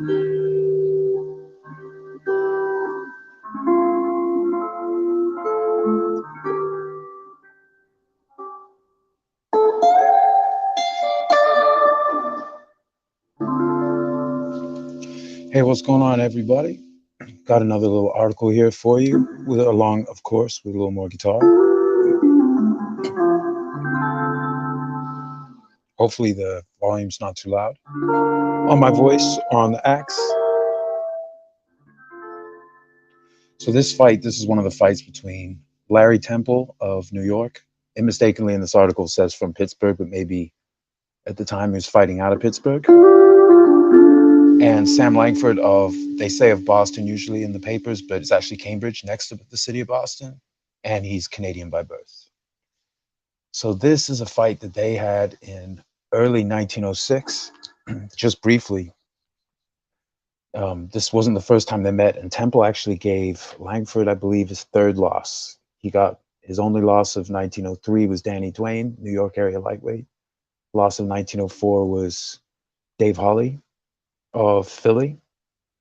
Hey, what's going on, everybody? Got another little article here for you, with along, of course, with a little more guitar. Hopefully, the volume's not too loud on my voice or on the axe. So this is one of the fights between Larry Temple of New York. It mistakenly in this article says from Pittsburgh, but maybe at the time he was fighting out of Pittsburgh. And Sam Langford they say of Boston usually in the papers, but it's actually Cambridge, next to the city of Boston. And he's Canadian by birth. So this is a fight that they had in early 1906, just briefly. This wasn't the first time they met, and Temple actually gave Langford, I believe, his third loss. He got his only loss of 1903 was Danny Duane, New York area lightweight. Loss of 1904 was Dave Holly of Philly.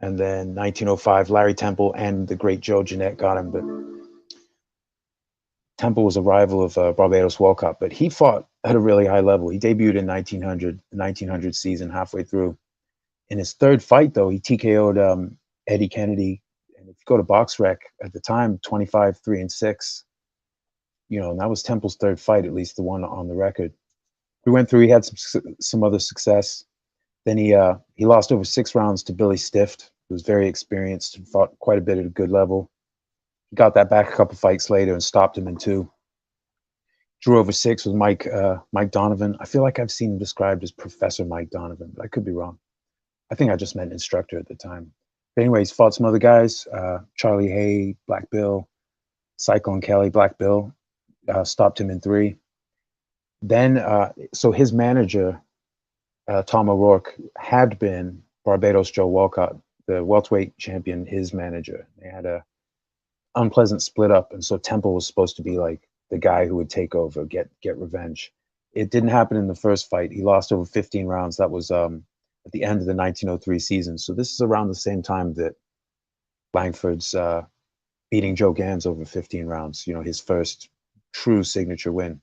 And then 1905, Larry Temple and the great Joe Jeanette got him. But Temple was a rival of Barbados Walcott, but he fought at a really high level. He debuted in 1900 season, halfway through. In his third fight, though, he TKO'd Eddie Kennedy. And if you go to BoxRec at the time, 25-3-6, and that was Temple's third fight, at least the one on the record. We went through, he had some other success. Then he lost over 6 rounds to Billy Stift, who was very experienced and fought quite a bit at a good level. He got that back a couple fights later and stopped him in 2. Drew over 6 with Mike Donovan. I feel like I've seen him described as Professor Mike Donovan, but I could be wrong. I think I just meant instructor at the time. But anyways, fought some other guys, Charlie Hay, Black Bill, Cyclone Kelly, Black Bill, stopped him in 3. Then, so his manager, Tom O'Rourke, had been Barbados Joe Walcott, the welterweight champion, his manager. They had a unpleasant split up, and so Temple was supposed to be like the guy who would take over, get revenge. It didn't happen in the first fight. He lost over 15 rounds. That was at the end of the 1903 season. So this is around the same time that Langford's beating Joe Gans over 15 rounds, his first true signature win.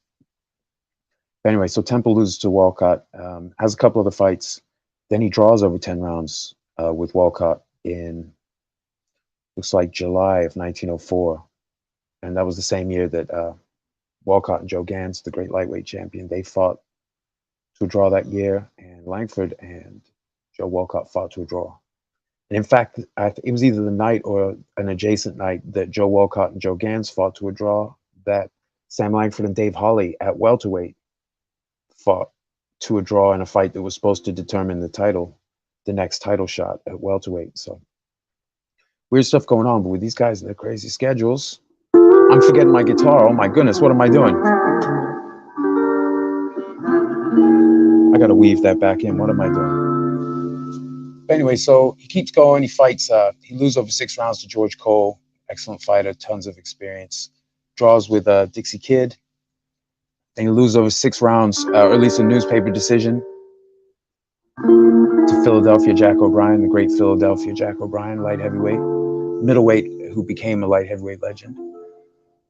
Anyway, so Temple loses to Walcott, has a couple other fights. Then he draws over 10 rounds with Walcott in, looks like July of 1904. And that was the same year that Walcott and Joe Gans, the great lightweight champion, they fought to a draw that year. And Langford and Joe Walcott fought to a draw. And in fact, it was either the night or an adjacent night that Joe Walcott and Joe Gans fought to a draw that Sam Langford and Dave Holly at welterweight fought to a draw in a fight that was supposed to determine the next title shot at welterweight. So weird stuff going on, but with these guys and their crazy schedules, I'm forgetting my guitar. Oh my goodness, what am I doing? I gotta weave that back in. What am I doing? But anyway, so he keeps going. He fights. He loses over 6 rounds to George Cole. Excellent fighter, tons of experience. Draws with Dixie Kid. Then he loses over 6 rounds, or at least a newspaper decision, to Philadelphia Jack O'Brien, the great Philadelphia Jack O'Brien, light heavyweight, middleweight, who became a light heavyweight legend.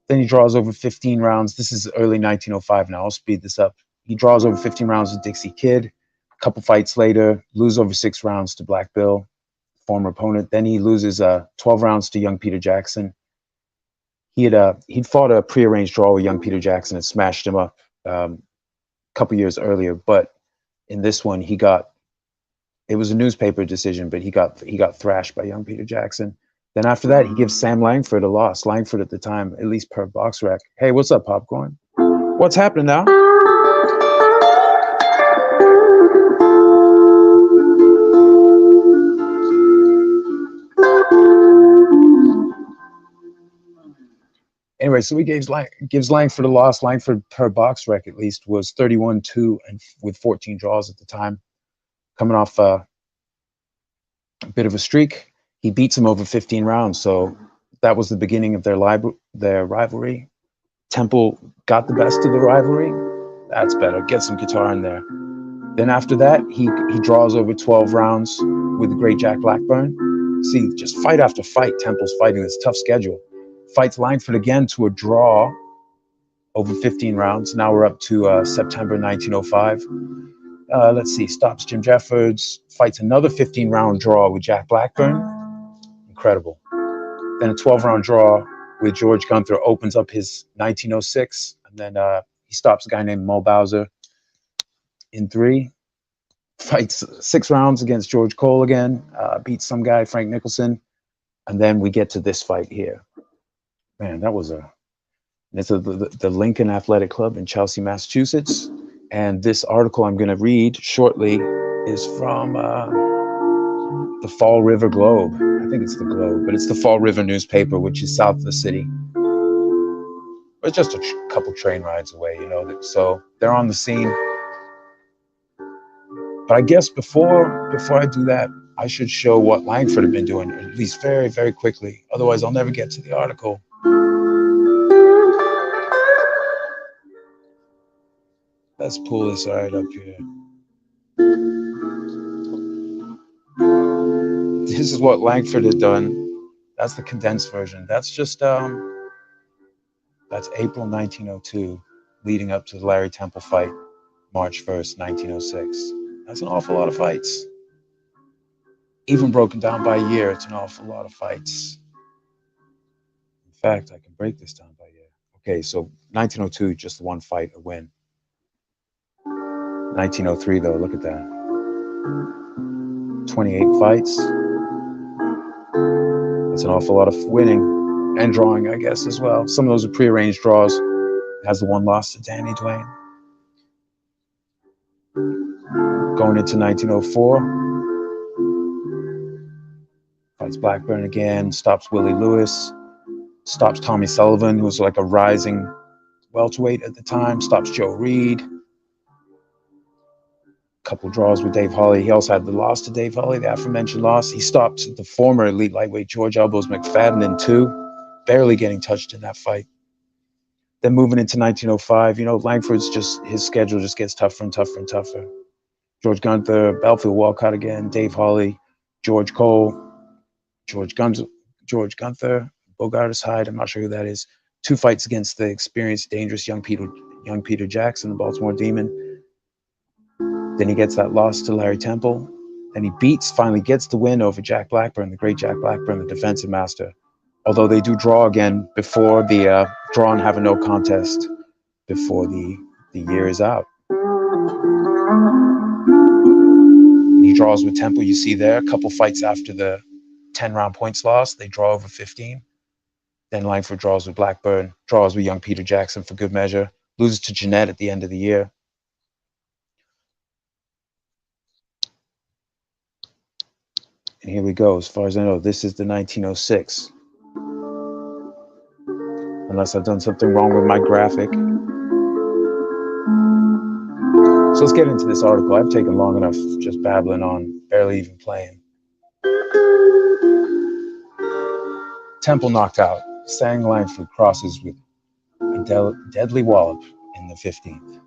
Then he draws over 15 rounds. This is early 1905 now. I'll speed this up. He draws over 15 rounds with Dixie Kid. A couple fights later, loses over 6 rounds to Black Bill, former opponent. Then he loses 12 rounds to young Peter Jackson. He'd fought a prearranged draw with young Peter Jackson and smashed him up a couple years earlier. But in this one, it was a newspaper decision, but he got thrashed by young Peter Jackson. Then after that, he gives Sam Langford a loss. Langford at the time, at least per BoxRec. Hey, what's up, Popcorn? What's happening now? Anyway, so he gives Langford a loss. Langford, per BoxRec at least, was 31-2 and with 14 draws at the time, coming off a bit of a streak. He beats him over 15 rounds, so that was the beginning of their rivalry. Temple got the best of the rivalry. That's better. Get some guitar in there. Then after that, he draws over 12 rounds with the great Jack Blackburn. See, just fight after fight, Temple's fighting this tough schedule. Fights Langford again to a draw over 15 rounds. Now we're up to September 1905. Let's see, stops Jim Jeffords, fights another 15-round draw with Jack Blackburn. Incredible. Then a 12-round draw with George Gunther opens up his 1906. And then he stops a guy named Mo Bowser in 3. Fights 6 rounds against George Cole again, beats some guy, Frank Nicholson. And then we get to this fight here. Man, that was it's the Lincoln Athletic Club in Chelsea, Massachusetts. And this article I'm going to read shortly is from the Fall River Globe. I think it's the Globe, but it's the Fall River newspaper, which is south of the city. It's just a couple train rides away, you know. So they're on the scene. But I guess before I do that, I should show what Langford had been doing, at least very, very quickly. Otherwise, I'll never get to the article. Let's pull this right up here. This is what Langford had done. That's the condensed version. That's just that's April 1902, leading up to the Larry Temple fight, March 1st, 1906. That's an awful lot of fights. Even broken down by year, it's an awful lot of fights. In fact, I can break this down by year. Okay, so 1902, just one fight, a win. 1903, though, look at that. 28 fights. That's an awful lot of winning and drawing, I guess, as well. Some of those are prearranged draws. It has the one loss to Danny Dwayne. Going into 1904. Fights Blackburn again, stops Willie Lewis, stops Tommy Sullivan, who was like a rising welterweight at the time, stops Joe Reed. Couple draws with Dave Holly. He also had the loss to Dave Holly, the aforementioned loss. He stopped the former elite lightweight George Elbows McFadden in 2, barely getting touched in that fight. Then moving into 1905, you know, Langford's his schedule just gets tougher and tougher and tougher. George Gunther, Belfield Walcott again, Dave Holly, George Cole, George Gunther, Bogartis Hyde, I'm not sure who that is. 2 fights against the experienced, dangerous young Peter Jackson, the Baltimore Demon. Then he gets that loss to Larry Temple. Then he finally gets the win over Jack Blackburn, the great Jack Blackburn, the defensive master. Although they do draw again before the draw and have a no contest before the year is out. He draws with Temple, you see there, a couple fights after the 10-round points loss, they draw over 15. Then Langford draws with Blackburn, draws with young Peter Jackson for good measure, loses to Jeanette at the end of the year. And here we go. As far as I know, this is the 1906. Unless I've done something wrong with my graphic. So let's get into this article. I've taken long enough just babbling on, barely even playing. Temple knocked out. Sam Langford crosses with a deadly wallop in the 15th.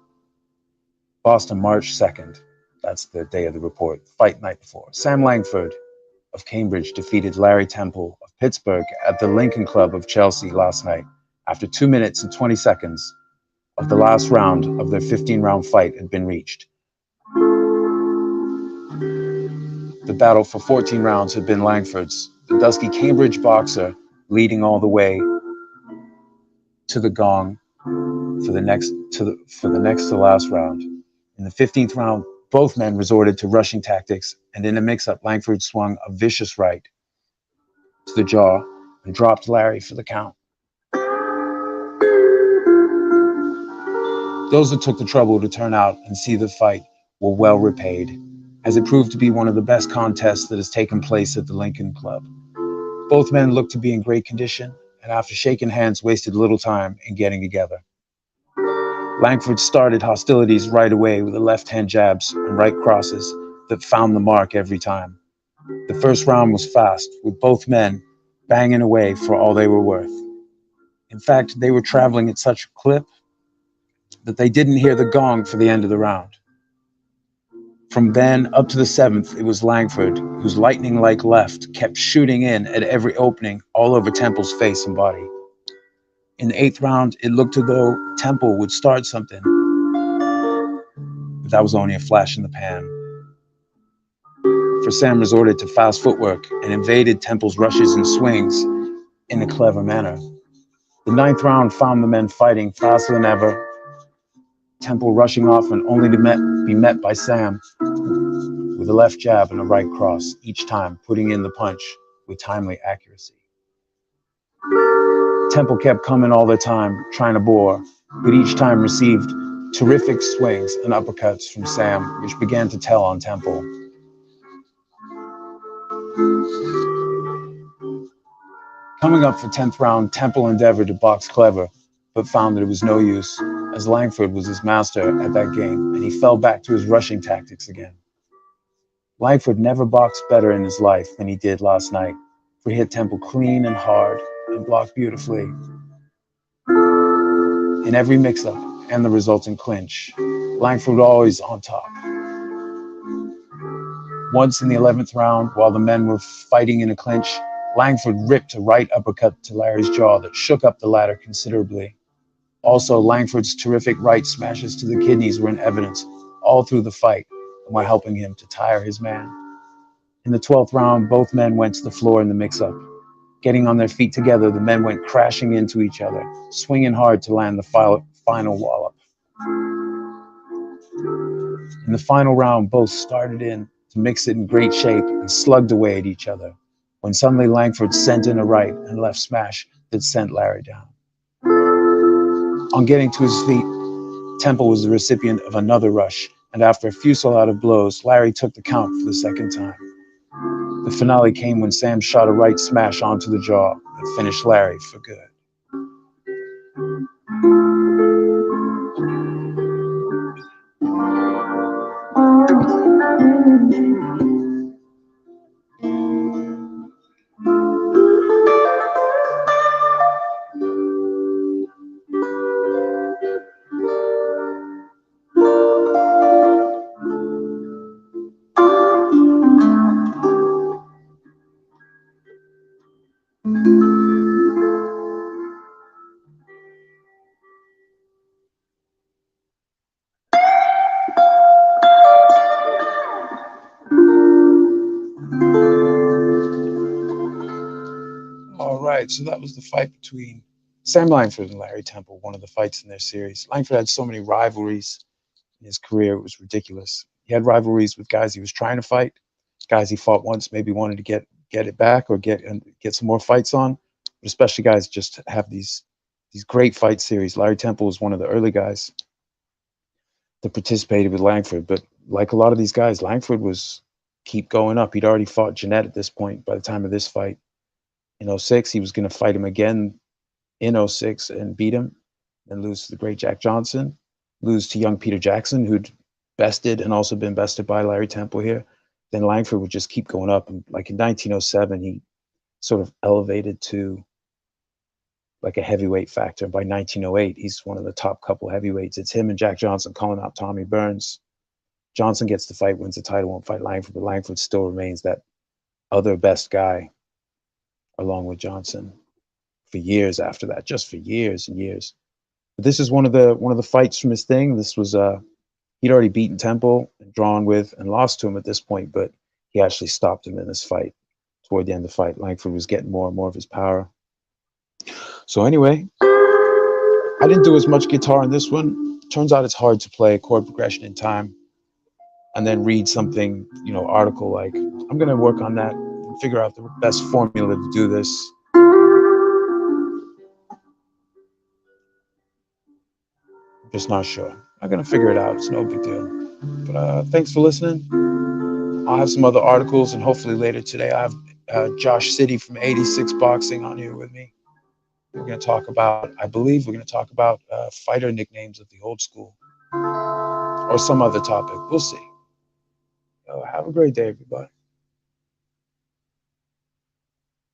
Boston, March 2nd. That's the day of the report. Fight night before. Sam Langford of Cambridge defeated Larry Temple of Pittsburgh at the Lincoln Club of Chelsea last night after 2 minutes and 20 seconds of the last round of their 15-round fight had been reached. The battle for 14 rounds had been Langford's, the dusky Cambridge boxer, leading all the way to the gong for the next to last round. In the 15th round, both men resorted to rushing tactics, and in a mix-up, Langford swung a vicious right to the jaw and dropped Larry for the count. Those that took the trouble to turn out and see the fight were well repaid, as it proved to be one of the best contests that has taken place at the Lincoln Club. Both men looked to be in great condition, and after shaking hands, wasted little time in getting together. Langford started hostilities right away with the left-hand jabs and right crosses that found the mark every time. The first round was fast, with both men banging away for all they were worth. In fact, they were traveling at such a clip that they didn't hear the gong for the end of the round. From then up to the 7th, it was Langford, whose lightning-like left kept shooting in at every opening all over Temple's face and body. In the 8th round, it looked as though Temple would start something, but that was only a flash in the pan. For Sam resorted to fast footwork and invaded Temple's rushes and swings in a clever manner. The 9th round found the men fighting faster than ever, Temple rushing off and only to be met by Sam with a left jab and a right cross, each time putting in the punch with timely accuracy. Temple kept coming all the time, trying to bore, but each time received terrific swings and uppercuts from Sam, which began to tell on Temple. Coming up for 10th round, Temple endeavored to box clever, but found that it was no use, as Langford was his master at that game, and he fell back to his rushing tactics again. Langford never boxed better in his life than he did last night, for he hit Temple clean and hard and blocked beautifully. In every mix-up and the resulting clinch, Langford always on top. Once in the 11th round, while the men were fighting in a clinch, Langford ripped a right uppercut to Larry's jaw that shook up the latter considerably. Also, Langford's terrific right smashes to the kidneys were in evidence all through the fight and were helping him to tire his man. In the 12th round, both men went to the floor in the mix-up. Getting on their feet together, the men went crashing into each other, swinging hard to land the final wallop. In the final round, both started in to mix it in great shape and slugged away at each other, when suddenly Langford sent in a right and left smash that sent Larry down. On getting to his feet, Temple was the recipient of another rush, and after a fusillade of blows, Larry took the count for the second time. The finale came when Sam shot a right smash onto the jaw that finished Larry for good. All right, so that was the fight between Sam Langford and Larry Temple, one of the fights in their series. Langford had so many rivalries in his career, it was ridiculous. He had rivalries with guys he was trying to fight, guys he fought once, maybe wanted to get it back or get some more fights on, but especially guys just have these great fight series. Larry Temple was one of the early guys that participated with Langford, but like a lot of these guys, Langford was keep going up. He'd already fought Jeanette at this point by the time of this fight. In 06, he was going to fight him again in 06 and beat him, then lose to the great Jack Johnson, lose to young Peter Jackson, who'd bested and also been bested by Larry Temple here. Then Langford would just keep going up. And like in 1907, he sort of elevated to like a heavyweight factor. By 1908, he's one of the top couple heavyweights. It's him and Jack Johnson calling out Tommy Burns. Johnson gets the fight, wins the title, won't fight Langford, but Langford still remains that other best guy along with Johnson for years after that, just for years and years. But this is one of the fights from his thing. This was he'd already beaten Temple and drawn with and lost to him at this point, but he actually stopped him in this fight. Toward the end of the fight, Langford was getting more and more of his power. So anyway, I didn't do as much guitar in this one. Turns out it's hard to play chord progression in time and then read something, article like. I'm gonna work on that and figure out the best formula to do this. I'm just not sure. I'm gonna figure it out. It's no big deal. But thanks for listening. I'll have some other articles, and hopefully later today I have Josh City from 86 Boxing on here with me. We're going to talk about, I believe we're going to talk about fighter nicknames of the old school or some other topic. We'll see. Have a great day, everybody.